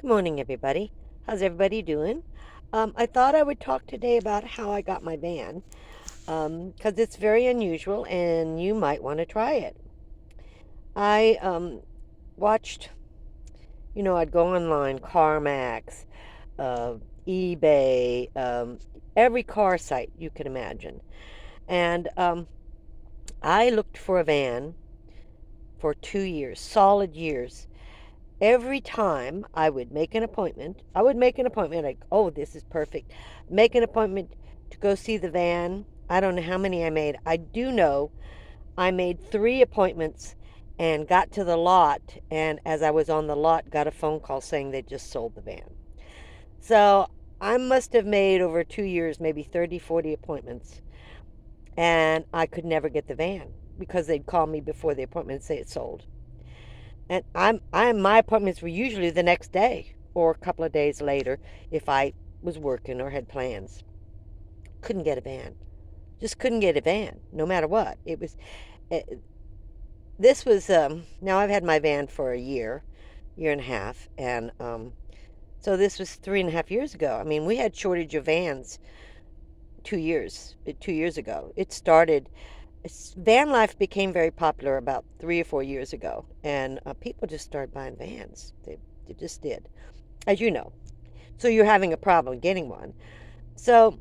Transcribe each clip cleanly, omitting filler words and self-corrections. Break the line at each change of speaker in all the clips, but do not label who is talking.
Good morning, everybody. How's everybody doing? I thought I would talk today about how I got my van because it's very unusual and you might want to try it. I watched, I'd go online, CarMax, uh, eBay, every car site you can imagine. And I looked for a van for 2 years, solid years. Every time I would make an appointment like, oh, this is perfect. Make an appointment to go see the van. I don't know how many I made. I do know I made 3 appointments and got to the lot. And as I was on the lot, got a phone call saying they just sold the van. So I must have made over 2 years, maybe 30, 40 appointments. And I could never get the van because they'd call me before the appointment and say it's sold. And my appointments were usually the next day or a couple of days later if I was working or had plans. Couldn't get a van. Just couldn't get a van, no matter what. It, this was, now I've had my van for a year and a half, and so this was 3.5 years ago. I mean, we had shortage of vans 2 years ago. Van life became very popular about 3 or 4 years ago, and people just started buying vans. They just did, as you know. So you're having a problem getting one. So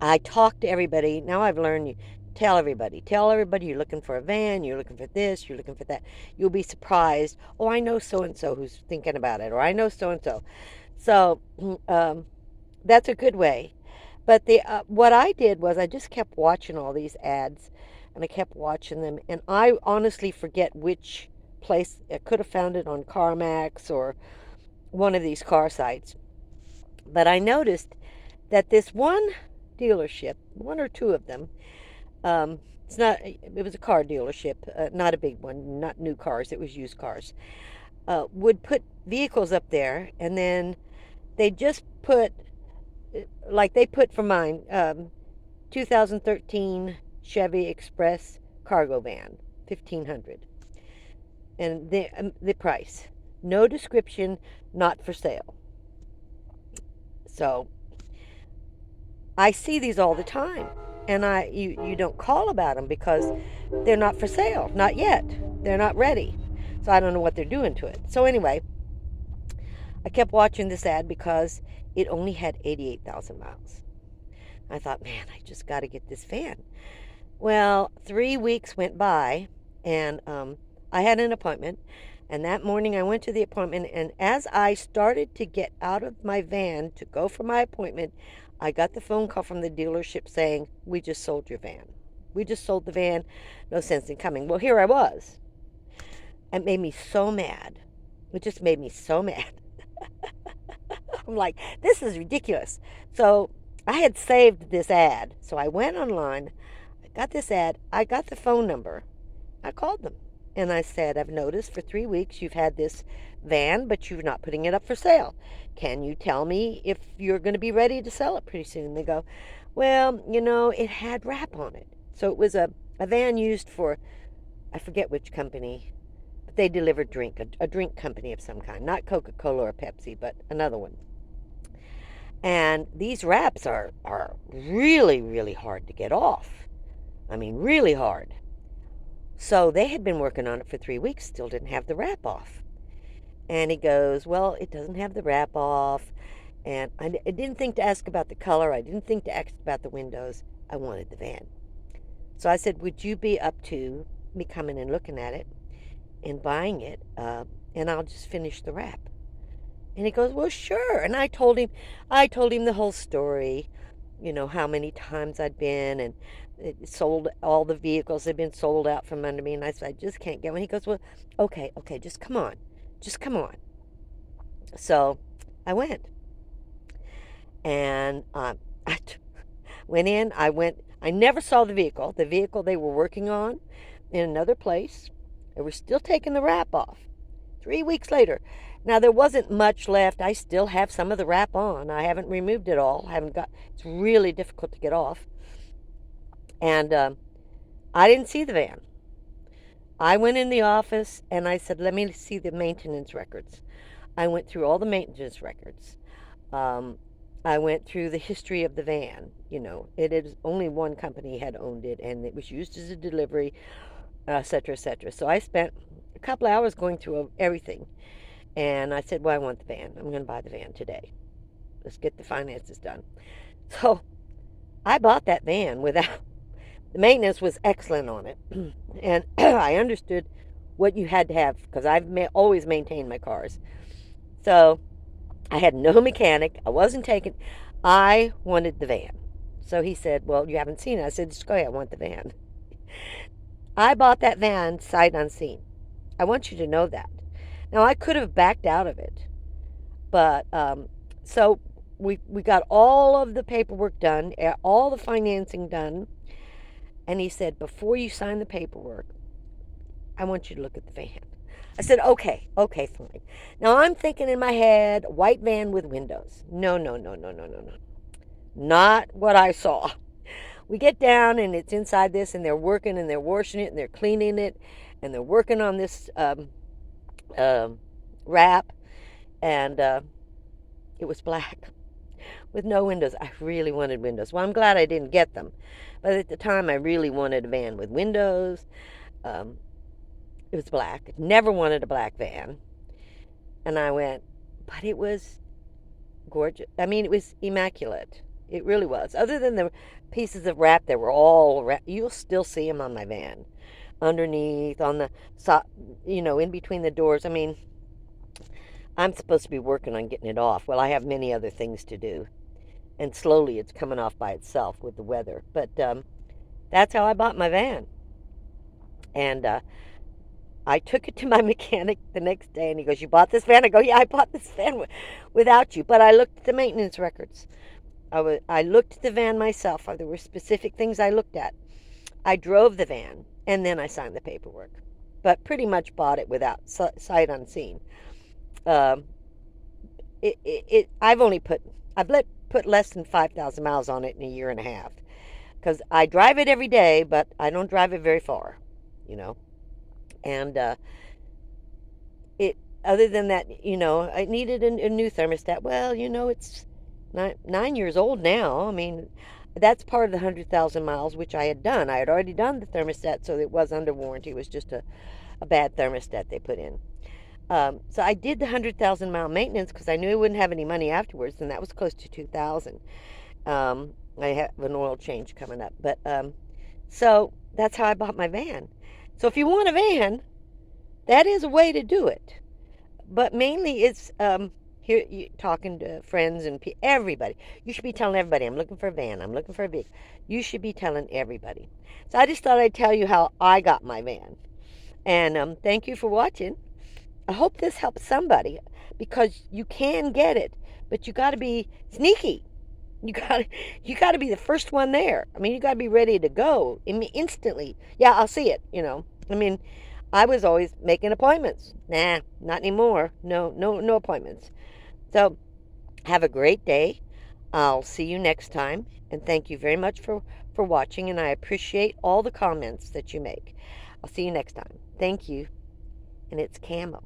I talk to everybody. Now I've learned you tell everybody you're looking for a van, you're looking for this, you're looking for that. You'll be surprised. Oh, I know so and so who's thinking about it, or I know so and so. So um, that's a good way. But the what I did was I just kept watching all these ads, and I kept watching them, and I honestly forget which place. I could have found it on CarMax or one of these car sites. But I noticed that this one dealership, one or two of them, it's not. It was a car dealership, not a big one, not new cars. It was used cars. Would put vehicles up there, and then they just put, like they put for mine, 2013 Chevy Express cargo van, 1,500, and the price, no description, not for sale. So I see these all the time, and you don't call about them because they're not for sale, not yet. They're not ready. So I don't know what they're doing to it. So anyway, I kept watching this ad because it only had 88,000 miles. I thought, man, I just got to get this van. Well, 3 weeks went by, and I had an appointment. And that morning I went to the appointment, and as I started to get out of my van to go for my appointment, I got the phone call from the dealership saying, we just sold your van. We just sold the van. No sense in coming. Well, here I was. It made me so mad. It just made me so mad. I'm like, this is ridiculous. So I had saved this ad. So I went online, I got this ad, I got the phone number. I called them and I said, I've noticed for 3 weeks you've had this van, but you're not putting it up for sale. Can you tell me if you're going to be ready to sell it pretty soon? They go, well, it had wrap on it. So it was a van used for, I forget which company, but they delivered a drink company of some kind, not Coca Cola or Pepsi, but another one. And these wraps are really, really hard to get off. I mean, really hard. So they had been working on it for 3 weeks, still didn't have the wrap off. And he goes, well, it doesn't have the wrap off. And I didn't think to ask about the color. I didn't think to ask about the windows. I wanted the van. So I said, would you be up to me coming and looking at it and buying it? And I'll just finish the wrap. And he goes, well, sure. And I told him the whole story, how many times I'd been, and it sold, all the vehicles had been sold out from under me. And I said, I just can't get one. He goes, well, okay, just come on. Just come on. So I went, and I went in. I never saw the vehicle. The vehicle they were working on in another place. They were still taking the wrap off. 3 weeks later. Now there wasn't much left. I still have some of the wrap on. I haven't removed it all. I haven't got. It's really difficult to get off. And I didn't see the van. I went in the office and I said, "Let me see the maintenance records." I went through all the maintenance records. Um, I went through the history of the van. You know, it is only one company had owned it, and it was used as a delivery, et cetera, et cetera. So I spent a couple hours going through everything, and I said, "Well, I want the van. I'm going to buy the van today. Let's get the finances done." So I bought that van without the maintenance was excellent on it, and I understood what you had to have because always maintained my cars. So I had no mechanic. I wasn't taking. I wanted the van. So he said, "Well, you haven't seen it." I said, "Just go ahead. I want the van." I bought that van sight unseen. I want you to know that. Now I could have backed out of it, but so we got all of the paperwork done, all the financing done, and he said, "Before you sign the paperwork, I want you to look at the van." I said, "Okay, okay, fine." Now I'm thinking in my head, white van with windows. No, no, no, no, no, no, no. Not what I saw. We get down and it's inside this, and they're working and they're washing it and they're cleaning it, and they're working on this um, wrap, and it was black with no windows. I really wanted windows. Well, I'm glad I didn't get them, but at the time I really wanted a van with windows. Um, it was black. Never wanted a black van, and I went, but it was gorgeous. I mean, it was immaculate. It really was. Other than the pieces of wrap that were all you'll still see them on my van, underneath, on the so, in between the doors. I mean, I'm supposed to be working on getting it off. Well, I have many other things to do, and slowly it's coming off by itself with the weather. But that's how I bought my van, and I took it to my mechanic the next day, and he goes, "You bought this van?" I go, "Yeah, I bought this van without you." But I looked at the maintenance records. I looked at the van myself. There were specific things I looked at. I drove the van, and then I signed the paperwork. But pretty much bought it without sight unseen. Um, I've only put less than 5,000 miles on it in a year and a half because I drive it every day, but I don't drive it very far, you know. And it other than that, I needed a new thermostat. Well, it's 9 years old now. I mean, that's part of the 100,000 miles, which I had done. I had already done the thermostat, so it was under warranty. It was just a bad thermostat they put in. So I did the 100,000 mile maintenance because I knew I wouldn't have any money afterwards, and that was close to 2,000. I have an oil change coming up, but so that's how I bought my van. So if you want a van, that is a way to do it. But mainly it's here you, talking to friends and everybody. You should be telling everybody, "I'm looking for a van. I'm looking for a vehicle." You should be telling everybody. So I just thought I'd tell you how I got my van. And thank you for watching. I hope this helps somebody because you can get it, but you got to be sneaky. You got to you got to be the first one there. I mean, you got to be ready to go instantly. Yeah, I'll see it. I mean, I was always making appointments. Nah, not anymore. No, no, no appointments. So have a great day. I'll see you next time, and thank you very much for watching. And I appreciate all the comments that you make. I'll see you next time. Thank you, and it's Camo.